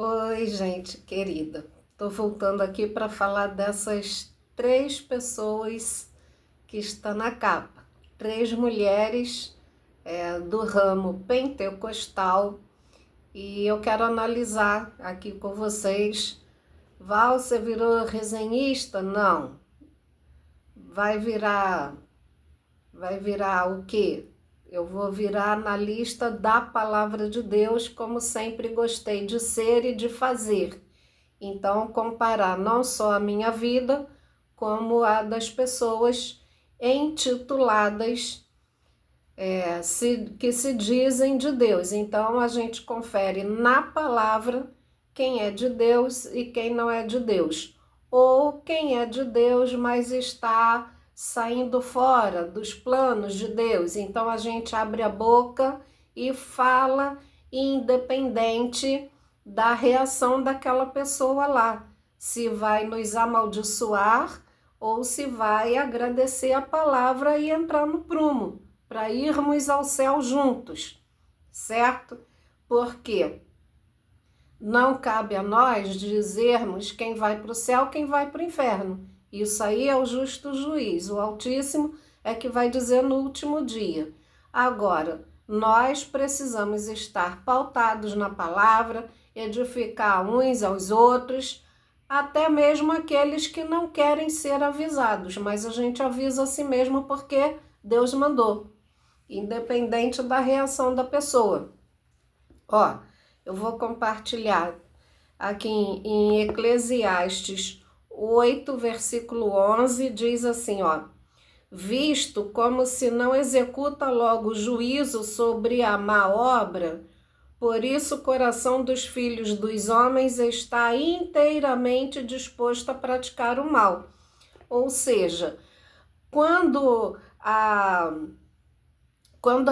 Oi, gente querida. Estou voltando aqui para falar dessas três pessoas que estão na capa. Três mulheres do ramo pentecostal e eu quero analisar aqui com vocês. Val, você virou resenhista? Não. Vai virar o quê? Eu vou virar analista da palavra de Deus, como sempre gostei de ser e de fazer. Então, comparar não só a minha vida, como a das pessoas intituladas que se dizem de Deus. Então, a gente confere na palavra quem é de Deus e quem não é de Deus. Ou quem é de Deus, mas está saindo fora dos planos de Deus. Então, a gente abre a boca e fala independente da reação daquela pessoa lá, se vai nos amaldiçoar ou se vai agradecer a palavra e entrar no prumo, para irmos ao céu juntos, certo? Porque não cabe a nós dizermos quem vai para o céu, quem vai para o inferno. Isso aí é o justo juiz, o Altíssimo é que vai dizer no último dia. Agora, nós precisamos estar pautados na palavra, edificar uns aos outros, até mesmo aqueles que não querem ser avisados, mas a gente avisa a si mesmo porque Deus mandou, independente da reação da pessoa. Ó, eu vou compartilhar aqui em Eclesiastes 8, versículo 11, diz assim, ó: visto como se não executa logo juízo sobre a má obra, por isso o coração dos filhos dos homens está inteiramente disposto a praticar o mal. Ou seja, quando a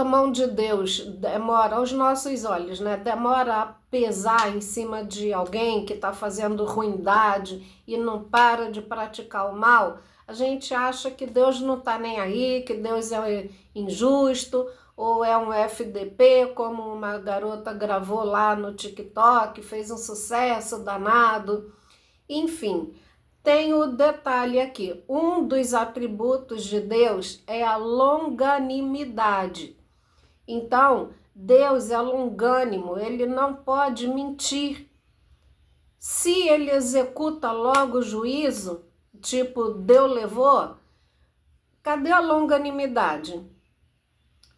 mão de Deus demora, aos nossos olhos, né, demora a pesar em cima de alguém que está fazendo ruindade e não para de praticar o mal, a gente acha que Deus não está nem aí, que Deus é injusto, ou é um FDP, como uma garota gravou lá no TikTok, fez um sucesso danado. Enfim, tem o detalhe aqui. Um dos atributos de Deus é a longanimidade. Então, Deus é longânimo, ele não pode mentir. Se ele executa logo o juízo, tipo, Deus levou, cadê a longanimidade?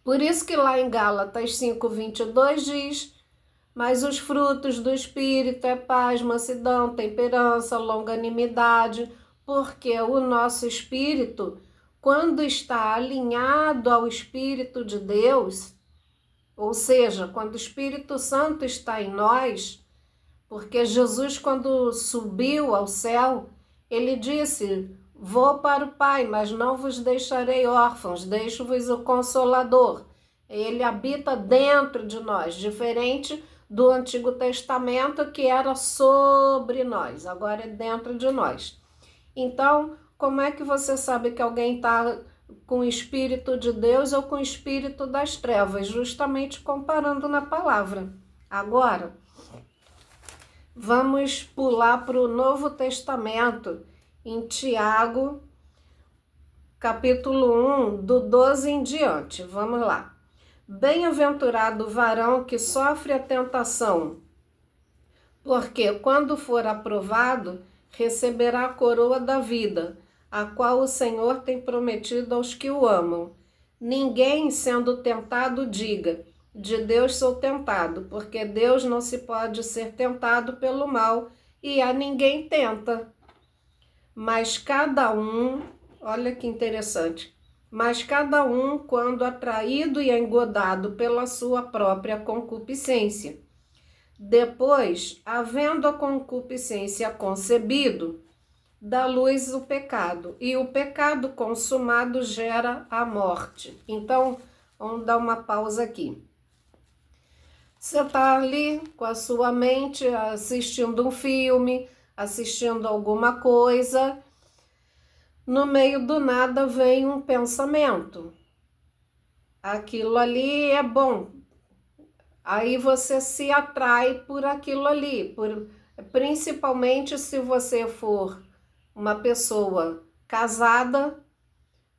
Por isso que lá em Gálatas 5:22 diz: mas os frutos do Espírito é paz, mansidão, temperança, longanimidade, porque o nosso espírito, quando está alinhado ao Espírito de Deus, ou seja, quando o Espírito Santo está em nós, porque Jesus, quando subiu ao céu, ele disse: vou para o Pai, mas não vos deixarei órfãos, deixo-vos o Consolador. Ele habita dentro de nós, diferente do Antigo Testamento, que era sobre nós, agora é dentro de nós. Então, como é que você sabe que alguém está com o Espírito de Deus ou com o Espírito das trevas? Justamente comparando na palavra. Agora, vamos pular para o Novo Testamento, em Tiago, capítulo 1, do 12 em diante. Vamos lá. Bem-aventurado o varão que sofre a tentação, porque quando for aprovado, receberá a coroa da vida, a qual o Senhor tem prometido aos que o amam. Ninguém, sendo tentado, diga: de Deus sou tentado, porque Deus não se pode ser tentado pelo mal, e a ninguém tenta. Mas cada um, olha que interessante, mas cada um, quando atraído e engodado pela sua própria concupiscência, depois, havendo a concupiscência concebido, dá luz o pecado, e o pecado consumado gera a morte. Então, vamos dar uma pausa aqui. Você está ali com a sua mente assistindo um filme, assistindo alguma coisa, no meio do nada vem um pensamento. Aquilo ali é bom, Aí você se atrai por aquilo ali, principalmente se você for uma pessoa casada,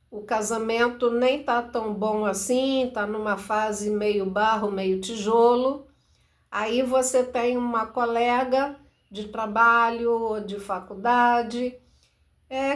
o casamento nem tá tão bom assim, tá numa fase meio barro, meio tijolo. Aí você tem uma colega de trabalho ou de faculdade,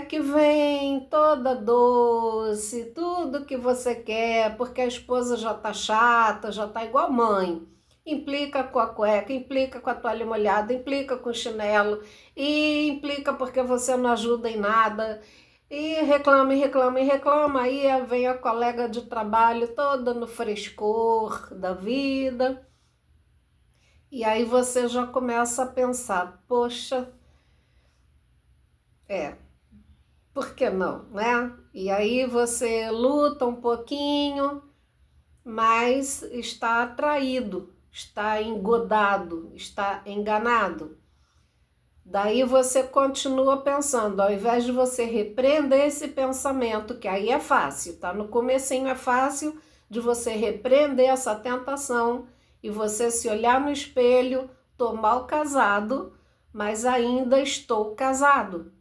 que vem toda doce, tudo que você quer, porque a esposa já tá chata, já tá igual mãe. Implica com a cueca, implica com a toalha molhada, implica com o chinelo, e implica porque você não ajuda em nada. E reclama, e reclama, e reclama. Aí vem a colega de trabalho toda no frescor da vida. E aí você já começa a pensar, poxa, é, por que não, né? E aí você luta um pouquinho, mas está atraído, está engodado, está enganado. Daí você continua pensando, ao invés de você repreender esse pensamento, que aí é fácil, tá? No comecinho é fácil de você repreender essa tentação e você se olhar no espelho, tô mal casado, mas ainda estou casado.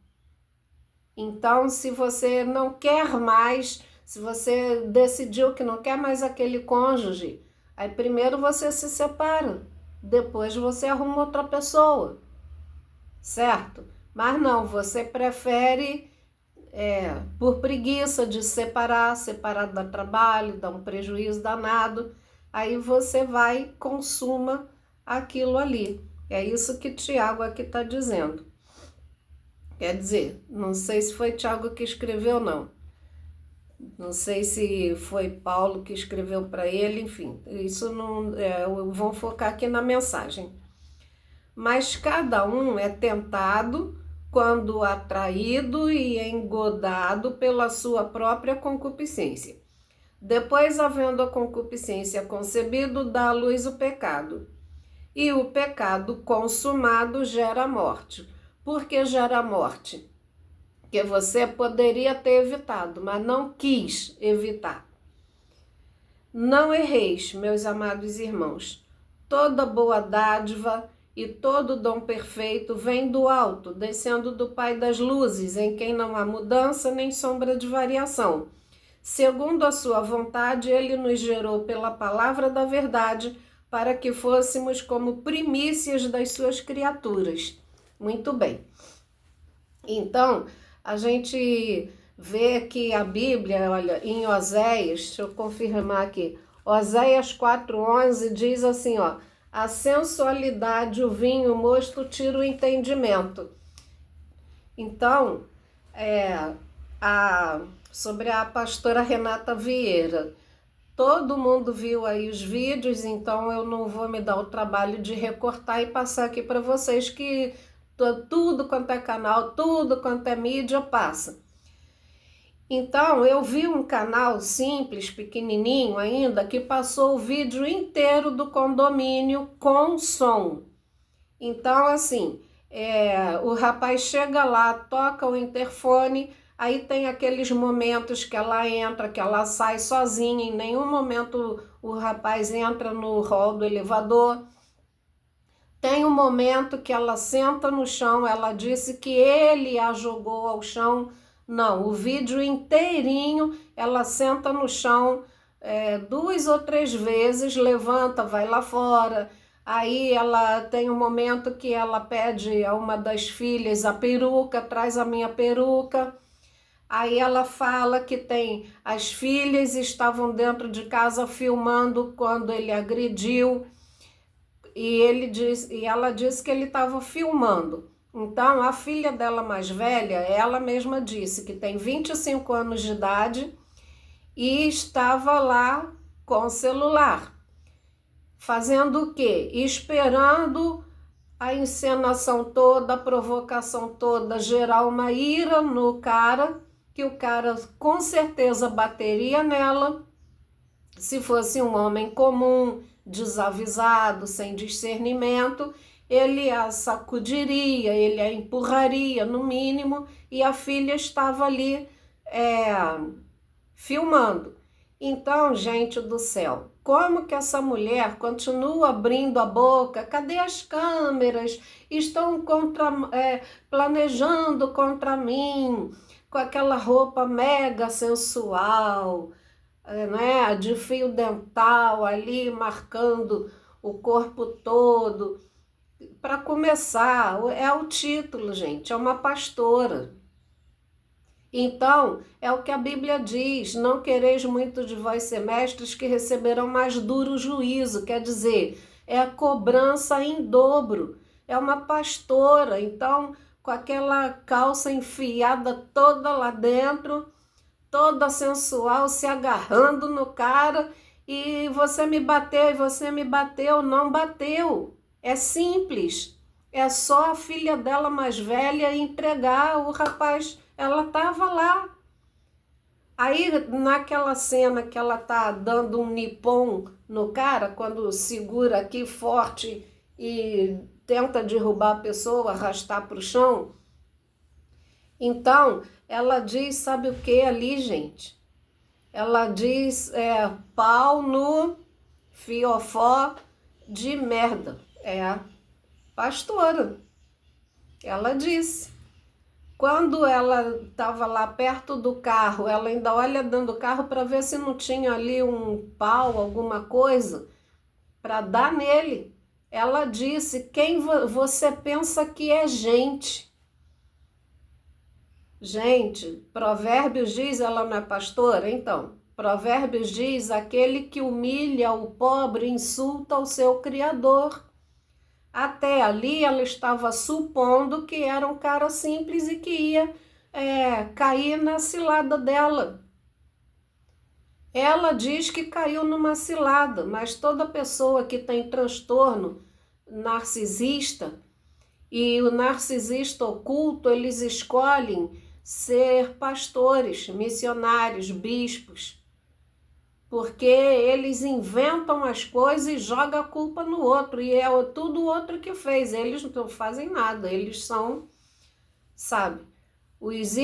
Então, se você não quer mais, se você decidiu que não quer mais aquele cônjuge, aí primeiro você se separa, depois você arruma outra pessoa, certo? Mas não, você prefere, por preguiça de separar dá trabalho, dá um prejuízo danado, aí você vai e consuma aquilo ali. É isso que Tiago aqui está dizendo. Quer dizer, não sei se foi Tiago que escreveu, não. Não sei se foi Paulo que escreveu para ele, enfim, isso não vão focar aqui na mensagem. Mas cada um é tentado quando atraído e engodado pela sua própria concupiscência. Depois, havendo a concupiscência concebido, dá à luz o pecado. E o pecado consumado gera morte. Por que gera morte? Que você poderia ter evitado, mas não quis evitar. Não erreis, meus amados irmãos. Toda boa dádiva e todo dom perfeito vem do alto, descendo do Pai das luzes, em quem não há mudança nem sombra de variação. Segundo a sua vontade, ele nos gerou pela palavra da verdade, para que fôssemos como primícias das suas criaturas. Muito bem. Então, a gente vê que a Bíblia, olha, em Oséias, deixa eu confirmar aqui, Oséias 4:11 diz assim, ó, a sensualidade, o vinho, o mosto tira o entendimento. Então, sobre a pastora Renata Vieira, todo mundo viu aí os vídeos, então eu não vou me dar o trabalho de recortar e passar aqui para vocês, que tudo quanto é canal, tudo quanto é mídia passa. Então eu vi um canal simples, pequenininho ainda, que passou o vídeo inteiro do condomínio com som. Então assim, o rapaz chega lá, toca o interfone, aí tem aqueles momentos que ela entra, que ela sai sozinha, em nenhum momento o rapaz entra no hall do elevador. Tem um momento que ela senta no chão, ela disse que ele a jogou ao chão. Não, o vídeo inteirinho, ela senta no chão 2 ou 3 vezes, levanta, vai lá fora. Aí ela tem um momento que ela pede a uma das filhas a peruca, traz a minha peruca. Aí ela fala que as filhas estavam dentro de casa filmando quando ele agrediu. E ela disse que ele estava filmando. Então, a filha dela mais velha, ela mesma disse que tem 25 anos de idade e estava lá com o celular. Fazendo o quê? Esperando a encenação toda, a provocação toda, gerar uma ira no cara, que o cara com certeza bateria nela, se fosse um homem comum, desavisado, sem discernimento, ele a sacudiria, ele a empurraria no mínimo, e a filha estava ali filmando. Então, gente do céu, como que essa mulher continua abrindo a boca? Cadê as câmeras? Estão planejando contra mim, com aquela roupa mega sensual, né? De fio dental ali, marcando o corpo todo. Para começar, é o título, gente, é uma pastora. Então, é o que a Bíblia diz: não quereis muito de vós ser mestres, que receberão mais duro juízo. Quer dizer, é a cobrança em dobro. É uma pastora, então, com aquela calça enfiada toda lá dentro, toda sensual, se agarrando no cara, e você me bateu, e você me bateu. Não bateu. É simples. É só a filha dela mais velha entregar o rapaz. Ela estava lá. Aí, naquela cena que ela tá dando um nipom no cara, quando segura aqui forte e tenta derrubar a pessoa, arrastar para o chão, então ela diz, sabe o que ali, gente? Ela diz pau no fiofó de merda. É a pastora. Ela disse. Quando ela estava lá perto do carro, ela ainda olha dentro do carro para ver se não tinha ali um pau, alguma coisa, para dar nele. Ela disse: quem você pensa que é gente? Gente, Provérbios diz, ela não é pastora? Então, Provérbios diz: aquele que humilha o pobre insulta o seu Criador. Até ali ela estava supondo que era um cara simples e que ia cair na cilada dela. Ela diz que caiu numa cilada, mas toda pessoa que tem transtorno narcisista e o narcisista oculto, eles escolhem ser pastores, missionários, bispos, porque eles inventam as coisas e jogam a culpa no outro, e é tudo o outro que fez, eles não fazem nada, eles são, sabe, os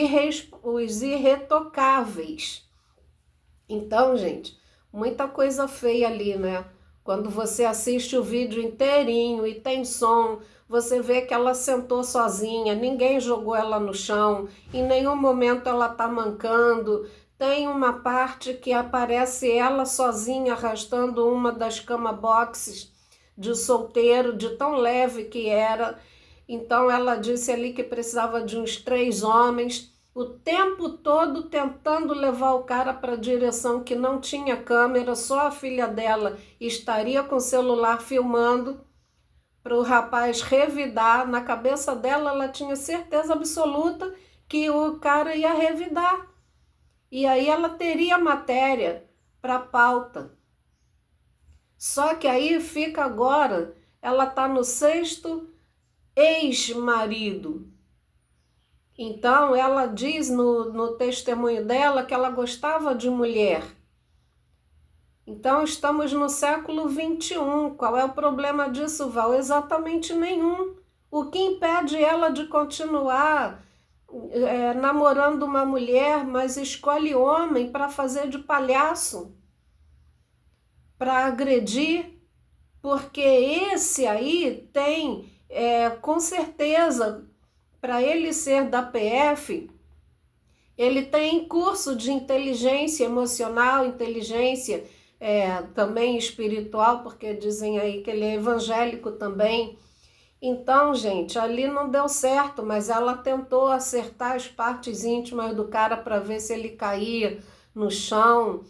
irretocáveis. Então, gente, muita coisa feia ali, né? Quando você assiste o vídeo inteirinho e tem som, você vê que ela sentou sozinha, ninguém jogou ela no chão, em nenhum momento ela tá mancando. Tem uma parte que aparece ela sozinha arrastando uma das cama boxes de solteiro, de tão leve que era. Então ela disse ali que precisava de uns 3 homens, o tempo todo tentando levar o cara para a direção que não tinha câmera, só a filha dela estaria com o celular filmando para o rapaz revidar. Na cabeça dela, ela tinha certeza absoluta que o cara ia revidar. E aí ela teria matéria para pauta. Só que aí fica agora, ela está no 6º ex-marido. Então, ela diz no testemunho dela que ela gostava de mulher. Então, estamos no século XXI. Qual é o problema disso, Val? Exatamente nenhum. O que impede ela de continuar namorando uma mulher, mas escolhe homem para fazer de palhaço, para agredir? Porque esse aí tem, com certeza, para ele ser da PF, ele tem curso de inteligência emocional, inteligência também espiritual, porque dizem aí que ele é evangélico também. Então, gente, ali não deu certo, mas ela tentou acertar as partes íntimas do cara para ver se ele caía no chão.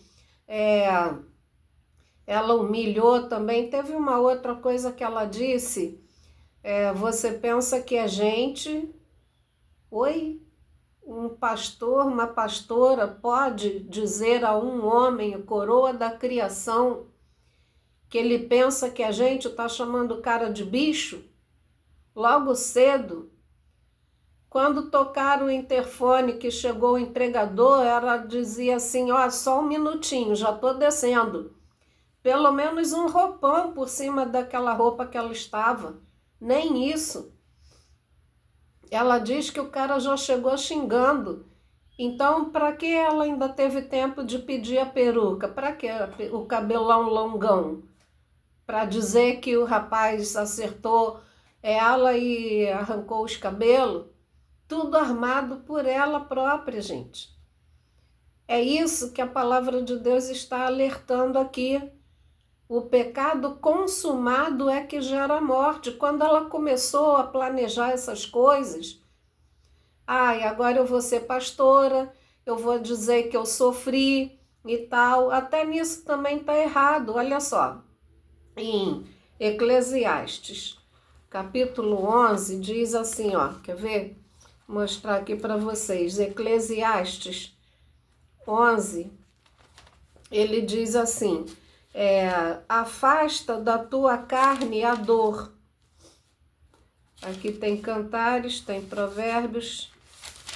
Ela humilhou também. Teve uma outra coisa que ela disse: você pensa que é gente? Oi? Um pastor, uma pastora pode dizer a um homem, coroa da criação, que ele pensa que a gente está chamando o cara de bicho? Logo cedo, quando tocaram o interfone que chegou o entregador, ela dizia assim: só um minutinho, já estou descendo. Pelo menos um roupão por cima daquela roupa que ela estava. Nem isso. Ela diz que o cara já chegou xingando Então, para que ela ainda teve tempo de pedir a peruca? Para que o cabelão longão? Para dizer que o rapaz acertou ela e arrancou os cabelos? Tudo armado por ela própria, gente. É isso que a palavra de Deus está alertando aqui. O pecado consumado é que gera morte. Quando ela começou a planejar essas coisas, ai, agora eu vou ser pastora, eu vou dizer que eu sofri e tal. Até nisso também está errado. Olha só, em Eclesiastes, capítulo 11, diz assim, ó, quer ver? Vou mostrar aqui para vocês. Eclesiastes 11, ele diz assim, afasta da tua carne a dor. Aqui tem Cantares, tem Provérbios,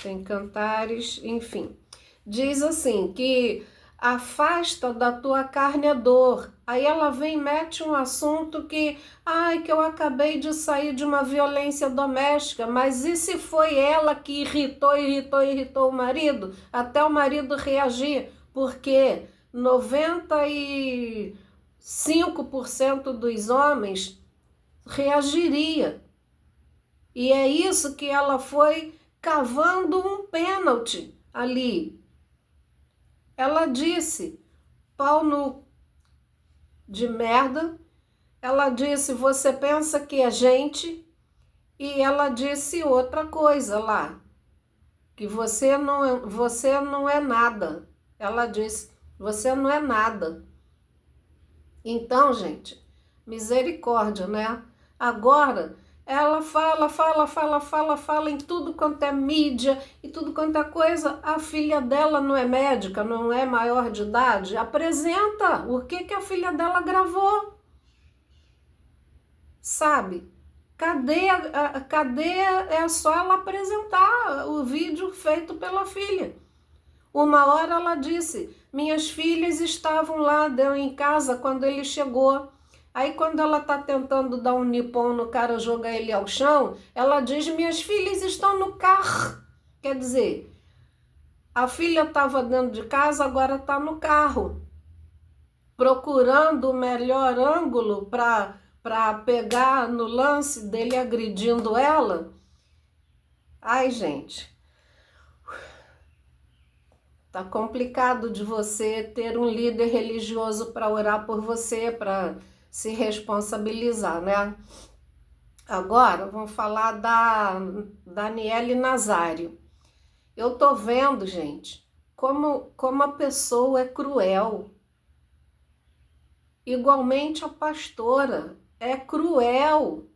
tem Cantares, enfim. Diz assim, que afasta da tua carne a dor. Aí ela vem e mete um assunto que, que eu acabei de sair de uma violência doméstica, mas e se foi ela que irritou o marido? Até o marido reagir, porque 95% dos homens reagiria. E é isso que ela foi cavando um pênalti ali. Ela disse, pau no de merda. Ela disse, você pensa que é gente? E ela disse outra coisa lá, que você não é nada. Ela disse, você não é nada. Então, gente, misericórdia, né? Agora, ela fala em tudo quanto é mídia e tudo quanto é coisa. A filha dela não é médica, não é maior de idade. Apresenta o que a filha dela gravou. Sabe? Cadê é só ela apresentar o vídeo feito pela filha. Uma hora ela disse, minhas filhas estavam lá em casa quando ele chegou. Aí quando ela está tentando dar um nipom no cara, jogar ele ao chão, ela diz, minhas filhas estão no carro. Quer dizer, a filha estava dentro de casa, agora está no carro, procurando o melhor ângulo para pegar no lance dele agredindo ela. Ai, gente, tá complicado de você ter um líder religioso para orar por você, para se responsabilizar, né? Agora, vamos falar da Daniele Nazário. Eu tô vendo, gente, como a pessoa é cruel. Igualmente a pastora é cruel.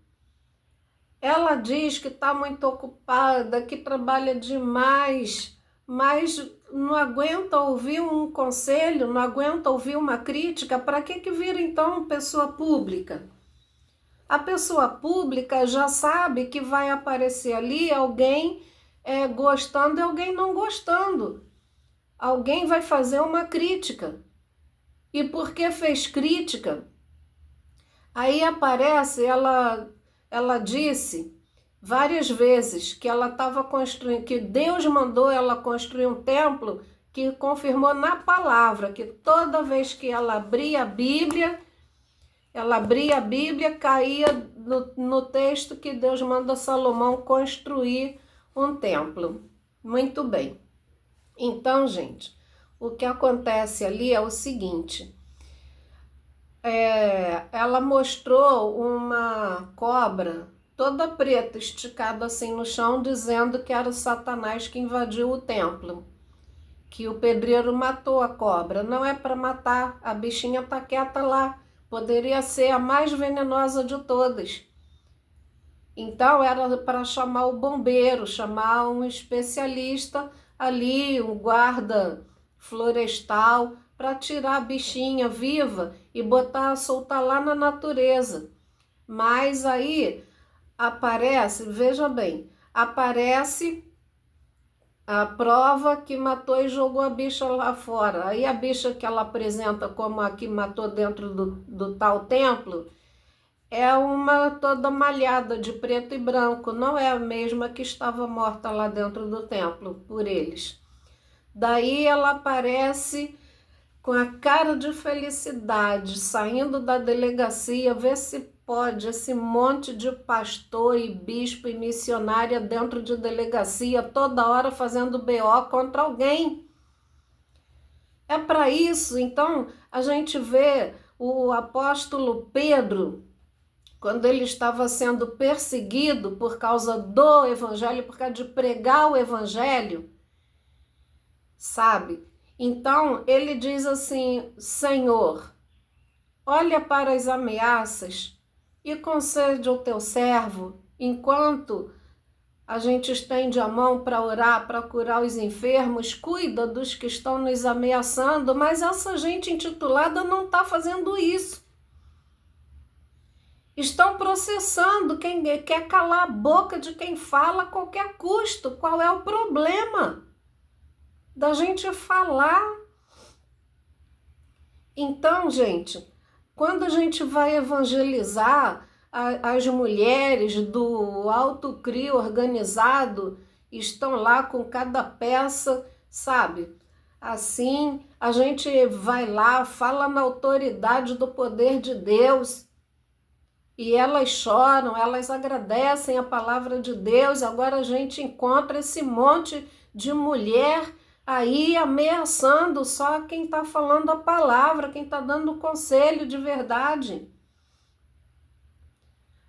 Ela diz que está muito ocupada, que trabalha demais, mas não aguenta ouvir um conselho, não aguenta ouvir uma crítica. Para que vira então pessoa pública? A pessoa pública já sabe que vai aparecer ali alguém gostando e alguém não gostando. Alguém vai fazer uma crítica. E porque fez crítica, aí aparece, ela disse várias vezes que ela estava construindo, que Deus mandou ela construir um templo, que confirmou na palavra, que toda vez que ela abria a Bíblia, caía no texto que Deus manda Salomão construir um templo. Muito bem. Então, gente, o que acontece ali é o seguinte, ela mostrou uma cobra toda preta, esticada assim no chão, dizendo que era o Satanás que invadiu o templo, que o pedreiro matou a cobra. Não é para matar, a bichinha tá quieta lá, poderia ser a mais venenosa de todas. Então era para chamar o bombeiro, chamar um especialista ali, um guarda florestal, para tirar a bichinha viva e soltar lá na natureza. Mas aí aparece, veja bem, aparece a prova que matou e jogou a bicha lá fora. Aí a bicha que ela apresenta como a que matou dentro do tal templo é uma toda malhada de preto e branco, não é a mesma que estava morta lá dentro do templo por eles. Daí ela aparece com a cara de felicidade, saindo da delegacia, vê se pode, esse monte de pastor e bispo e missionária dentro de delegacia, toda hora fazendo BO contra alguém. É para isso, então, a gente vê o apóstolo Pedro, quando ele estava sendo perseguido por causa do evangelho, por causa de pregar o evangelho, sabe? Então, ele diz assim: Senhor, olha para as ameaças e concede ao teu servo, enquanto a gente estende a mão para orar, para curar os enfermos, cuida dos que estão nos ameaçando, mas essa gente intitulada não está fazendo isso. Estão processando quem quer calar a boca de quem fala a qualquer custo. Qual é o problema da gente falar? Então, gente, quando a gente vai evangelizar as mulheres do Alto CRI organizado, estão lá com cada peça, sabe? Assim, a gente vai lá, fala na autoridade do poder de Deus, e elas choram, elas agradecem a palavra de Deus. Agora a gente encontra esse monte de mulher aí ameaçando só quem está falando a palavra, quem está dando o conselho de verdade.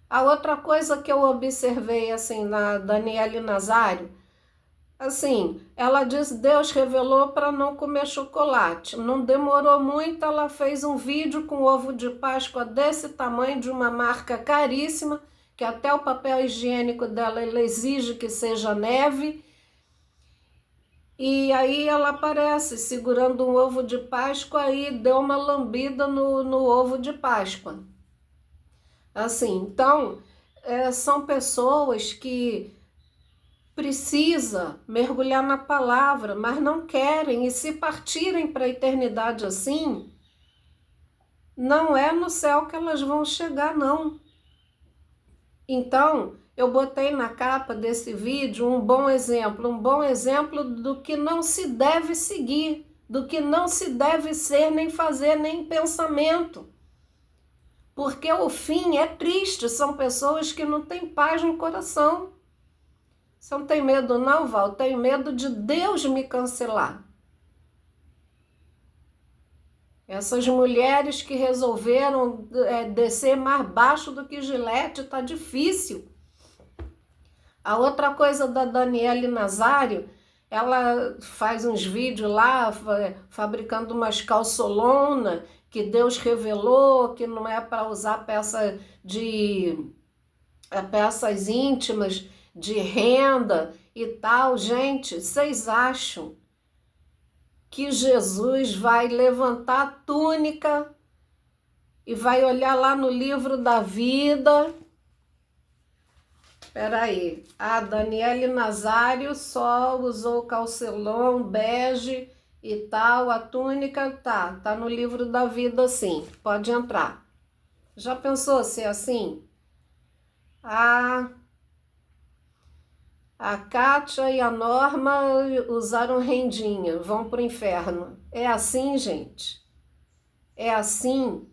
A outra coisa que eu observei assim na Daniele Nazário, assim, ela diz: Deus revelou para não comer chocolate. Não demorou muito, ela fez um vídeo com ovo de Páscoa desse tamanho, de uma marca caríssima, que até o papel higiênico dela ele exige que seja neve. E aí ela aparece segurando um ovo de Páscoa e deu uma lambida no ovo de Páscoa. Assim, então, são pessoas que precisa mergulhar na palavra, mas não querem, e se partirem para a eternidade assim, não é no céu que elas vão chegar, não. Então, eu botei na capa desse vídeo um bom exemplo do que não se deve seguir, do que não se deve ser, nem fazer, nem pensamento. Porque o fim é triste, são pessoas que não têm paz no coração. Você não tem medo não, Val? Tenho medo de Deus me cancelar. Essas mulheres que resolveram descer mais baixo do que Gilete, tá difícil. A outra coisa da Daniele Nazário, ela faz uns vídeos lá, fabricando umas calçolonas, que Deus revelou, que não é para usar peças íntimas, de renda e tal. Gente, vocês acham que Jesus vai levantar a túnica e vai olhar lá no livro da vida? Peraí, a Daniele Nazário só usou calcelon, bege e tal, a túnica tá no livro da vida sim, pode entrar. Já pensou se é assim? A Kátia e a Norma usaram rendinha, vão pro inferno. É assim, gente? É assim?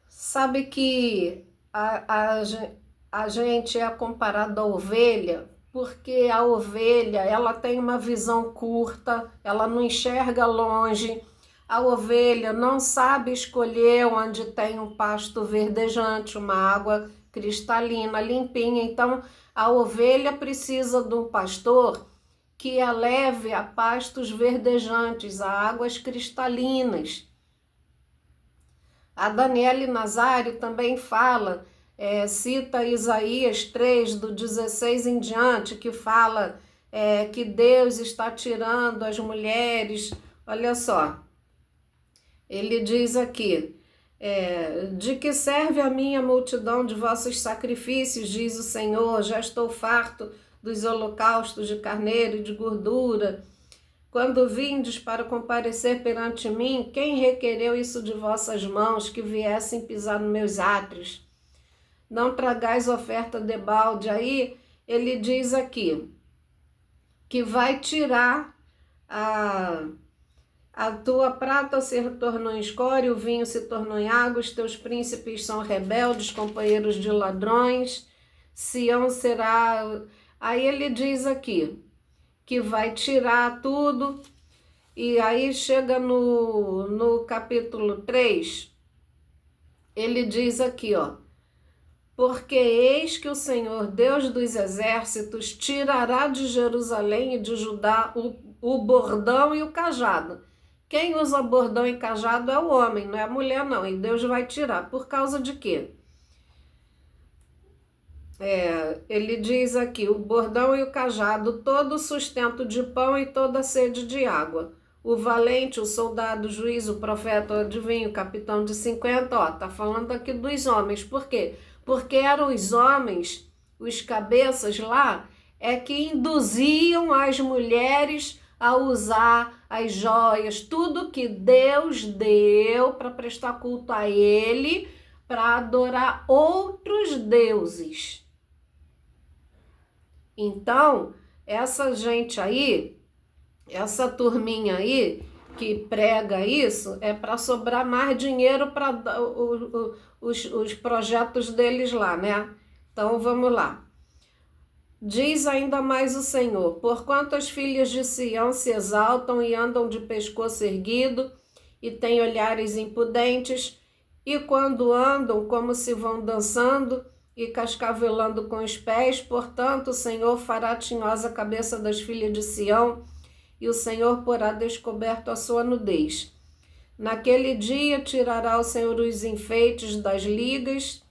Sabe que a gente é comparado à ovelha, porque a ovelha, ela tem uma visão curta, ela não enxerga longe. A ovelha não sabe escolher onde tem um pasto verdejante, uma água cristalina, limpinha. Então, a ovelha precisa de um pastor que a leve a pastos verdejantes, a águas cristalinas. A Daniele Nazário também fala, cita Isaías 3, do 16 em diante, que fala que Deus está tirando as mulheres. Olha só, ele diz aqui: de que serve a minha multidão de vossos sacrifícios, diz o Senhor, já estou farto dos holocaustos de carneiro e de gordura. Quando vindes para comparecer perante mim, quem requereu isso de vossas mãos, que viessem pisar nos meus átrios? Não tragais oferta debalde. Aí ele diz aqui que vai tirar a, a tua prata se tornou em escória, o vinho se tornou em água, os teus príncipes são rebeldes, companheiros de ladrões, Sião será... Aí ele diz aqui que vai tirar tudo, e aí chega no capítulo 3, ele diz aqui, ó, porque eis que o Senhor, Deus dos exércitos, tirará de Jerusalém e de Judá o bordão e o cajado. Quem usa bordão e cajado é o homem, não é a mulher não, e Deus vai tirar. Por causa de quê? Ele diz aqui, o bordão e o cajado, todo o sustento de pão e toda a sede de água. O valente, o soldado, o juiz, o profeta, o adivinho, o capitão de 50, ó, tá falando aqui dos homens. Por quê? Porque eram os homens, os cabeças lá, que induziam as mulheres a usar as joias, tudo que Deus deu para prestar culto a Ele, para adorar outros deuses. Então, essa gente aí, essa turminha aí que prega isso, é para sobrar mais dinheiro para os projetos deles lá, né? Então, vamos lá. Diz ainda mais o Senhor, porquanto as filhas de Sião se exaltam e andam de pescoço erguido e têm olhares impudentes, e quando andam como se vão dançando e cascavelando com os pés, portanto o Senhor fará tinhosa a cabeça das filhas de Sião, e o Senhor porá descoberto a sua nudez. Naquele dia tirará o Senhor os enfeites das ligas,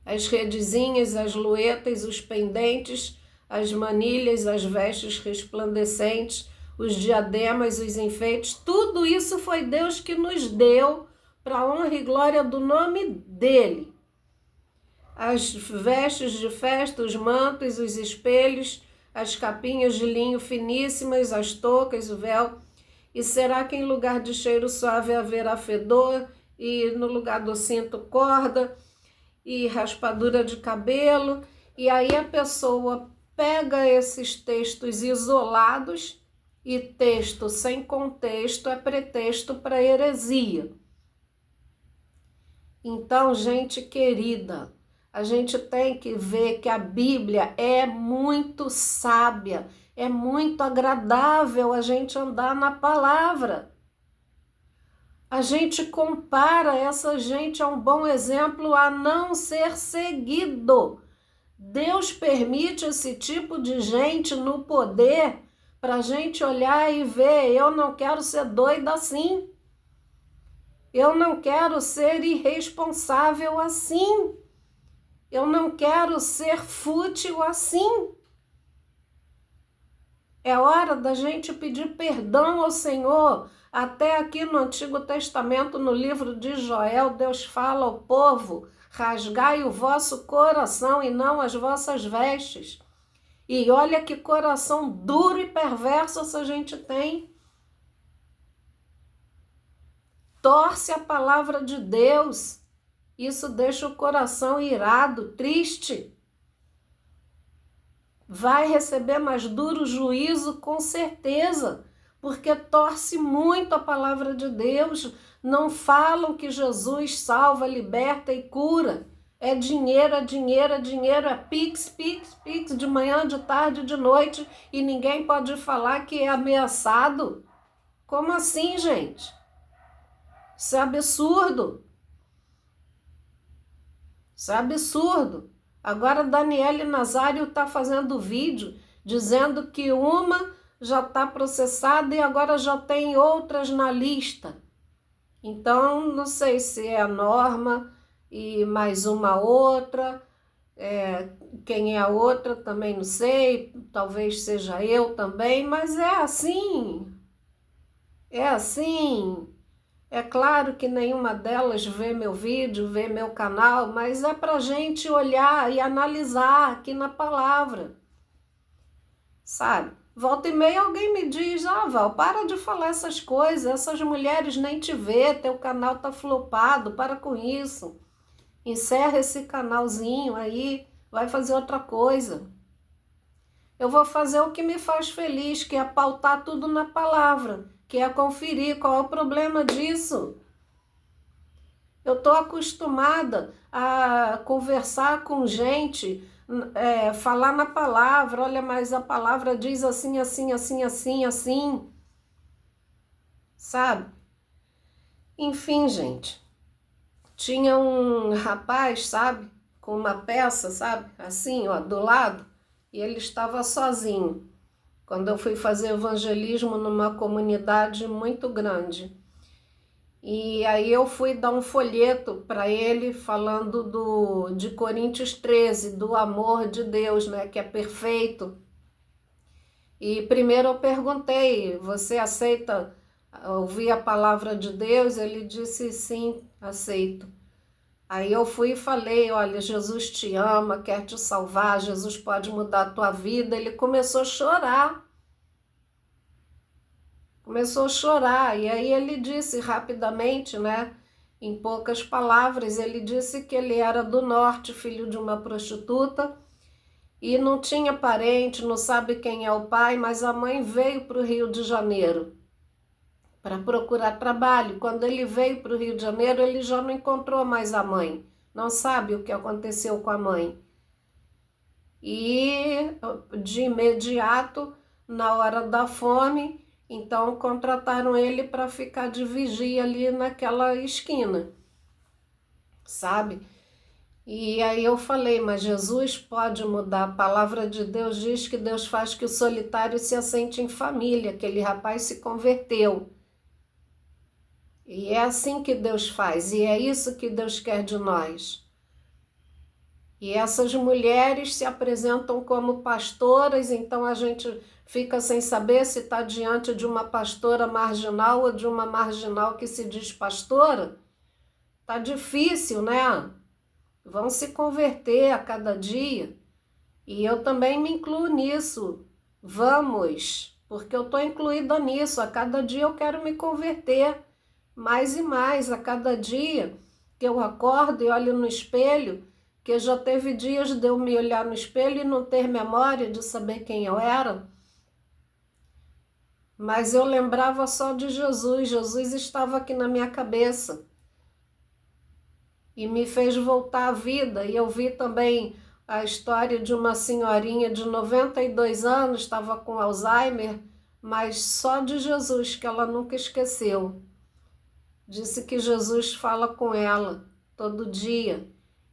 as redezinhas, as luetas, os pendentes, as manilhas, as vestes resplandecentes, os diademas, os enfeites, tudo isso foi Deus que nos deu para a honra e glória do nome dele. As vestes de festa, os mantos, os espelhos, as capinhas de linho finíssimas, as toucas, o véu. E será que em lugar de cheiro suave haverá fedor, e no lugar do cinto corda, e raspadura de cabelo? E aí a pessoa pega esses textos isolados, e texto sem contexto é pretexto para heresia. Então, gente querida, a gente tem que ver que a Bíblia é muito sábia, é muito agradável a gente andar na palavra. A gente compara essa gente a um bom exemplo a não ser seguido. Deus permite esse tipo de gente no poder para a gente olhar e ver, eu não quero ser doida assim. Eu não quero ser irresponsável assim. Eu não quero ser fútil assim. É hora da gente pedir perdão ao Senhor. Até aqui no Antigo Testamento, no livro de Joel, Deus fala ao povo, rasgai o vosso coração e não as vossas vestes. E olha que coração duro e perverso essa gente tem. Torce a palavra de Deus. Isso deixa o coração irado, triste. Vai receber mais duro juízo, com certeza, porque torce muito a palavra de Deus. Não falam que Jesus salva, liberta e cura. É dinheiro, é dinheiro, é dinheiro, é pix, pix, pix, de manhã, de tarde, de noite, e ninguém pode falar que é ameaçado. Como assim, gente? Isso é absurdo. Isso é absurdo. Agora Daniele Nazário está fazendo vídeo dizendo que uma já está processada e agora já tem outras na lista. Então, não sei se é a Norma e mais uma outra. Quem é a outra também não sei. Talvez seja eu também, mas é assim. É assim. É claro que nenhuma delas vê meu vídeo, vê meu canal, mas é para a gente olhar e analisar aqui na palavra, sabe? Volta e meia alguém me diz, Val, para de falar essas coisas, essas mulheres nem te vê, teu canal tá flopado, para com isso. Encerra esse canalzinho aí, vai fazer outra coisa. Eu vou fazer o que me faz feliz, que é pautar tudo na palavra, que é conferir qual é o problema disso. Eu estou acostumada a conversar com gente, falar na palavra, olha, mas a palavra diz assim, assim, assim, assim, assim, sabe? Enfim, gente, tinha um rapaz, sabe, com uma peça, sabe, assim, ó, do lado, e ele estava sozinho. Quando eu fui fazer evangelismo numa comunidade muito grande. E aí eu fui dar um folheto para ele falando de Coríntios 13, do amor de Deus, né, que é perfeito. E primeiro eu perguntei, você aceita ouvir a palavra de Deus? Ele disse sim, aceito. Aí eu fui e falei, olha, Jesus te ama, quer te salvar, Jesus pode mudar a tua vida. Ele começou a chorar. Começou a chorar, e aí ele disse rapidamente, né, em poucas palavras, ele disse que ele era do norte, filho de uma prostituta, e não tinha parente, não sabe quem é o pai, mas a mãe veio para o Rio de Janeiro para procurar trabalho. Quando ele veio para o Rio de Janeiro, ele já não encontrou mais a mãe, não sabe o que aconteceu com a mãe. E de imediato, na hora da fome, então contrataram ele para ficar de vigia ali naquela esquina, sabe? E aí eu falei, mas Jesus pode mudar. A palavra de Deus diz que Deus faz que o solitário se assente em família. Aquele rapaz se converteu. E é assim que Deus faz, e é isso que Deus quer de nós. E essas mulheres se apresentam como pastoras, então a gente fica sem saber se está diante de uma pastora marginal ou de uma marginal que se diz pastora. Tá difícil, né? Vão se converter a cada dia. E eu também me incluo nisso. Vamos, porque eu estou incluída nisso. A cada dia eu quero me converter mais e mais. A cada dia que eu acordo e olho no espelho, que já teve dias de eu me olhar no espelho e não ter memória de saber quem eu era. Mas eu lembrava só de Jesus. Jesus estava aqui na minha cabeça e me fez voltar à vida. E eu vi também a história de uma senhorinha de 92 anos, estava com Alzheimer, mas só de Jesus, que ela nunca esqueceu. Disse que Jesus fala com ela todo dia.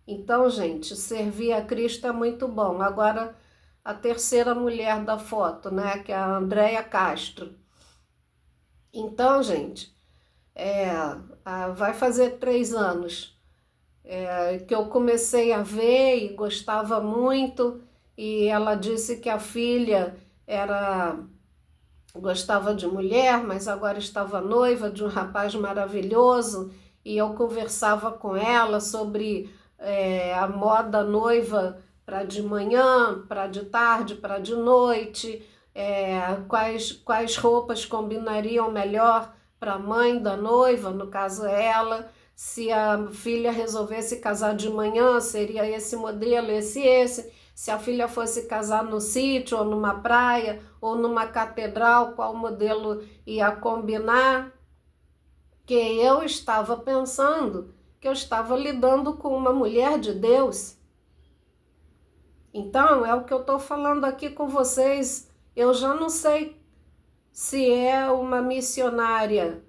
Então, gente, servir a Cristo é muito bom. Agora, a terceira mulher da foto, né, que é a Andréia Castro. Então, gente, vai fazer 3 anos que eu comecei a ver e gostava muito, e ela disse que a filha gostava de mulher, mas agora estava noiva de um rapaz maravilhoso, e eu conversava com ela sobre a moda noiva para de manhã, para de tarde, para de noite, quais roupas combinariam melhor para a mãe da noiva, no caso ela. Se a filha resolvesse casar de manhã, seria esse modelo, esse. Se a filha fosse casar no sítio, ou numa praia, ou numa catedral, qual modelo ia combinar? Que eu estava pensando que eu estava lidando com uma mulher de Deus. Então, é o que eu estou falando aqui com vocês. Eu já não sei se é uma missionária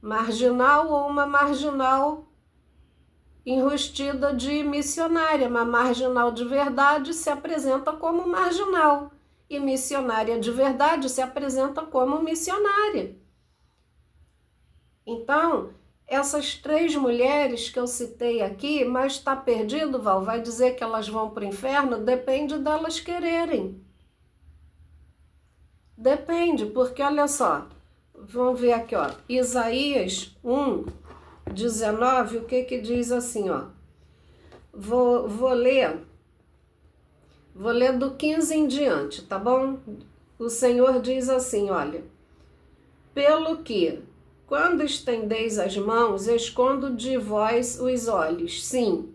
marginal ou uma marginal enrustida de missionária. Uma marginal de verdade se apresenta como marginal e missionária de verdade se apresenta como missionária. Então, essas 3 mulheres que eu citei aqui, mas está perdido, Val, vai dizer que elas vão para o inferno? Depende delas quererem. Depende, porque olha só, vamos ver aqui, ó, Isaías 1:19, o que diz assim, ó, vou ler do 15 em diante, tá bom? O Senhor diz assim, olha, pelo que, quando estendeis as mãos, escondo de vós os olhos, sim,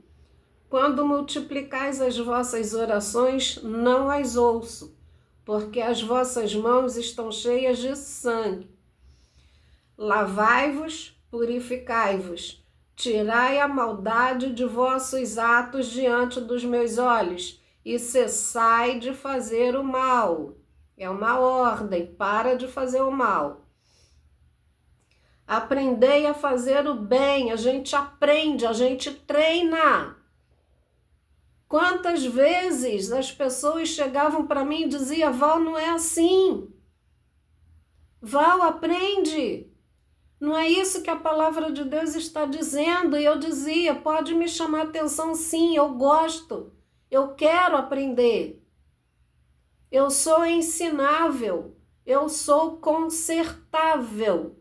quando multiplicais as vossas orações, não as ouço. porque as vossas mãos estão cheias de sangue. Lavai-vos, purificai-vos, tirai a maldade de vossos atos diante dos meus olhos, e cessai de fazer o mal. É uma ordem, para de fazer o mal. Aprendei a fazer o bem, a gente aprende, a gente treina. Quantas vezes as pessoas chegavam para mim e diziam: Val, não é assim. Val, aprende. Não é isso que a palavra de Deus está dizendo. E eu dizia: pode me chamar atenção, sim, eu gosto. Eu quero aprender. Eu sou ensinável. Eu sou consertável.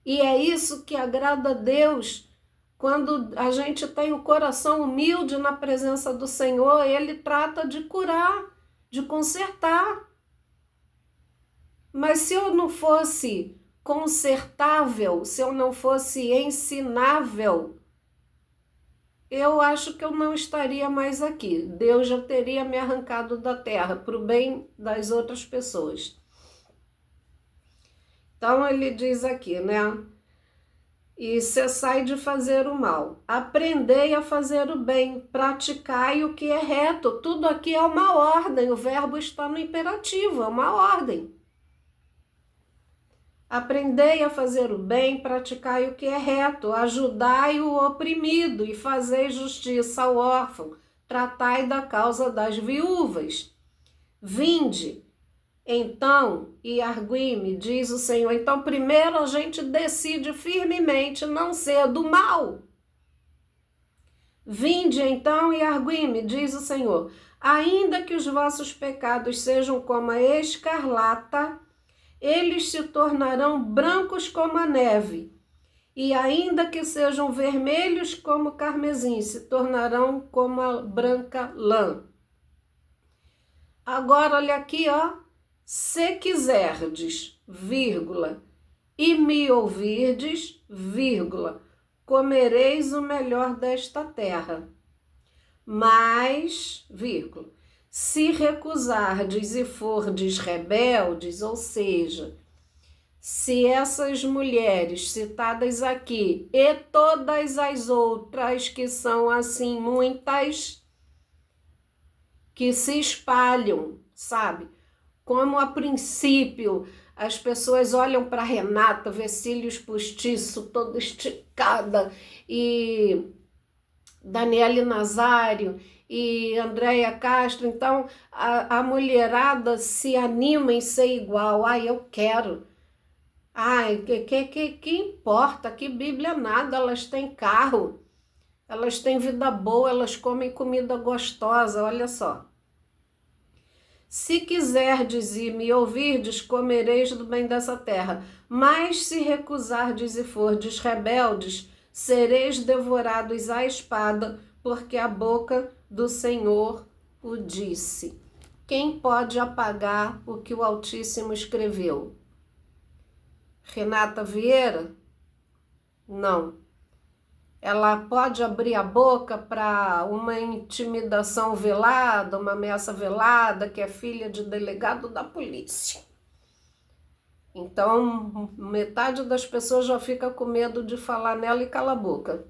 E é isso que agrada a Deus. Quando a gente tem o coração humilde na presença do Senhor, Ele trata de curar, de consertar. Mas se eu não fosse consertável, se eu não fosse ensinável, eu acho que eu não estaria mais aqui. Deus já teria me arrancado da terra para o bem das outras pessoas. Então ele diz aqui, né? E cessai de fazer o mal. Aprendei a fazer o bem, praticai o que é reto. Tudo aqui é uma ordem, o verbo está no imperativo, é uma ordem. Aprendei a fazer o bem, praticai o que é reto, ajudai o oprimido e fazei justiça ao órfão, tratai da causa das viúvas. Vinde, então, e argui-me, diz o Senhor. Então, primeiro a gente decide firmemente não ser do mal. Vinde, então, e argui-me, diz o Senhor. Ainda que os vossos pecados sejam como a escarlata, eles se tornarão brancos como a neve, e ainda que sejam vermelhos como o carmesim, se tornarão como a branca lã. Agora, olha aqui, ó. Se quiserdes, vírgula, e me ouvirdes, vírgula, comereis o melhor desta terra. Mas, vírgula, se recusardes e fordes rebeldes, ou seja, se essas mulheres citadas aqui e todas as outras que são assim muitas, que se espalham, sabe? Como a princípio as pessoas olham para Renata, vê cílios postiço, toda esticada, e Daniele Nazário e Andréia Castro, então a mulherada se anima em ser igual. Ai, eu quero. Ai, que importa? Que Bíblia nada, elas têm carro, elas têm vida boa, elas comem comida gostosa, olha só. Se quiserdes e me ouvirdes, comereis do bem dessa terra. Mas se recusardes e fordes rebeldes, sereis devorados à espada, porque a boca do Senhor o disse. Quem pode apagar o que o Altíssimo escreveu? Renata Vieira? Não. Ela pode abrir a boca para uma intimidação velada, uma ameaça velada, que é filha de delegado da polícia. Então, metade das pessoas já fica com medo de falar nela e cala a boca.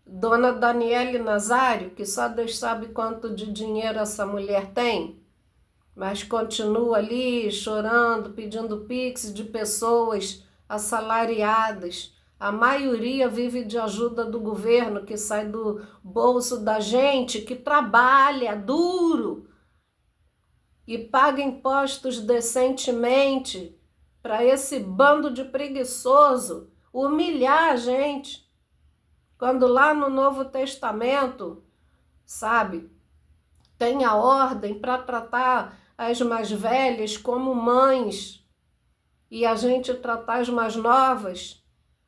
Dona Daniele Nazário, que só Deus sabe quanto de dinheiro essa mulher tem, mas continua ali chorando, pedindo pix de pessoas assalariadas. A maioria vive de ajuda do governo, que sai do bolso da gente, que trabalha duro e paga impostos decentemente para esse bando de preguiçoso humilhar a gente. Quando lá no Novo Testamento, sabe, tem a ordem para tratar as mais velhas como mães e a gente tratar as mais novas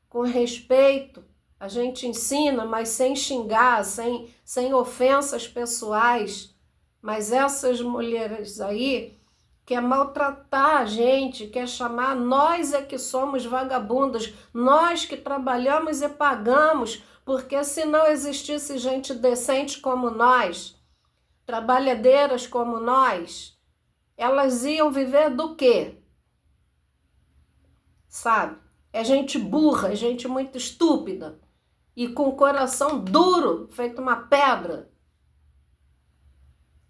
com respeito. A gente ensina, mas sem xingar, sem ofensas pessoais. Mas essas mulheres aí quer maltratar a gente, quer chamar, nós é que somos vagabundas, nós que trabalhamos e pagamos, porque se não existisse gente decente como nós, trabalhadeiras como nós, elas iam viver do quê? Sabe? É gente burra, é gente muito estúpida e com o coração duro, feito uma pedra.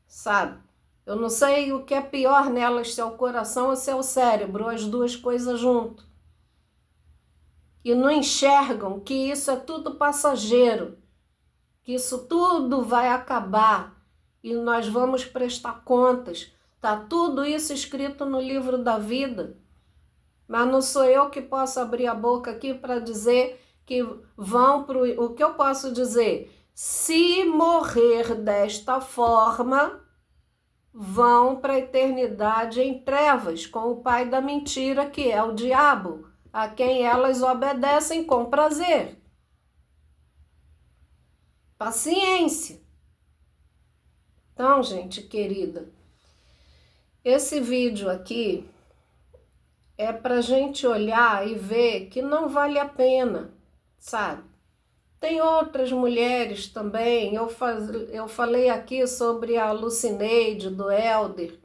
Sabe? Eu não sei o que é pior nelas, se é o coração ou se é o cérebro, as duas coisas junto. E não enxergam que isso é tudo passageiro, que isso tudo vai acabar e nós vamos prestar contas. Tá tudo isso escrito no livro da vida. Mas não sou eu que posso abrir a boca aqui para dizer que vão para o que eu posso dizer. Se morrer desta forma, vão para a eternidade em trevas com o pai da mentira, que é o diabo, a quem elas obedecem com prazer. Paciência. Então, gente querida, esse vídeo aqui é para gente olhar e ver que não vale a pena, sabe? Tem outras mulheres também, eu falei aqui sobre a Lucineide, do Helder,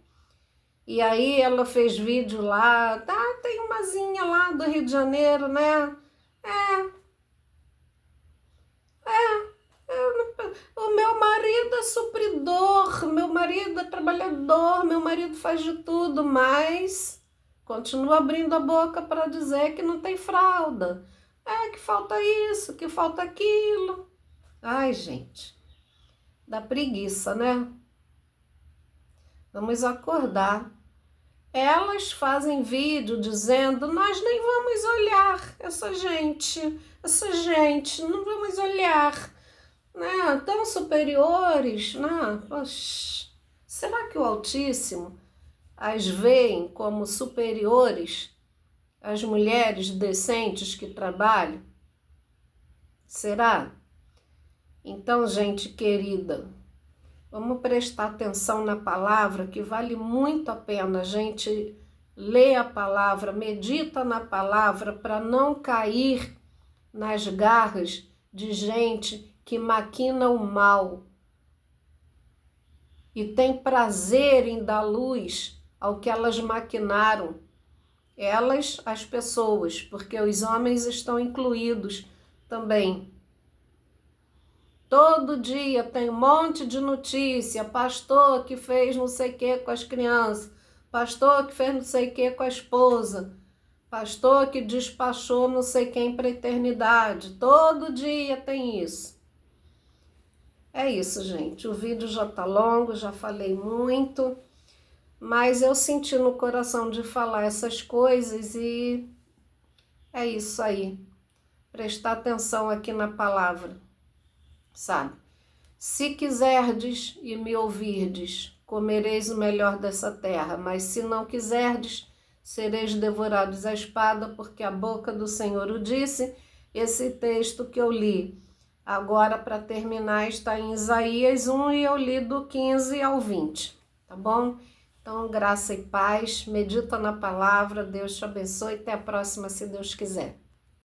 e aí ela fez vídeo lá, tem umazinha lá do Rio de Janeiro, né? O meu marido é supridor, meu marido é trabalhador, meu marido faz de tudo, mas continua abrindo a boca para dizer que não tem fralda. Que falta isso, que falta aquilo. Ai, gente, dá preguiça, né? Vamos acordar. Elas fazem vídeo dizendo, nós nem vamos olhar essa gente, não vamos olhar. Né, tão superiores, né? Poxa, será que o Altíssimo as veem como superiores às mulheres decentes que trabalham? Será? Então, gente querida, vamos prestar atenção na palavra, que vale muito a pena a gente ler a palavra, medita na palavra, para não cair nas garras de gente que maquina o mal e tem prazer em dar luz ao que elas maquinaram. Elas, as pessoas, porque os homens estão incluídos também. Todo dia tem um monte de notícia, pastor que fez não sei o que com as crianças, pastor que fez não sei o que com a esposa, pastor que despachou não sei quem para a eternidade. Todo dia tem isso. É isso, gente. O vídeo já tá longo, já falei muito, mas eu senti no coração de falar essas coisas e é isso aí. Prestar atenção aqui na palavra, sabe? Se quiserdes e me ouvirdes, comereis o melhor dessa terra, mas se não quiserdes, sereis devorados à espada, porque a boca do Senhor o disse. Esse texto que eu li agora, para terminar, está em Isaías 1 e eu li do 15 ao 20, tá bom? Então, graça e paz, medita na palavra, Deus te abençoe, até a próxima, se Deus quiser.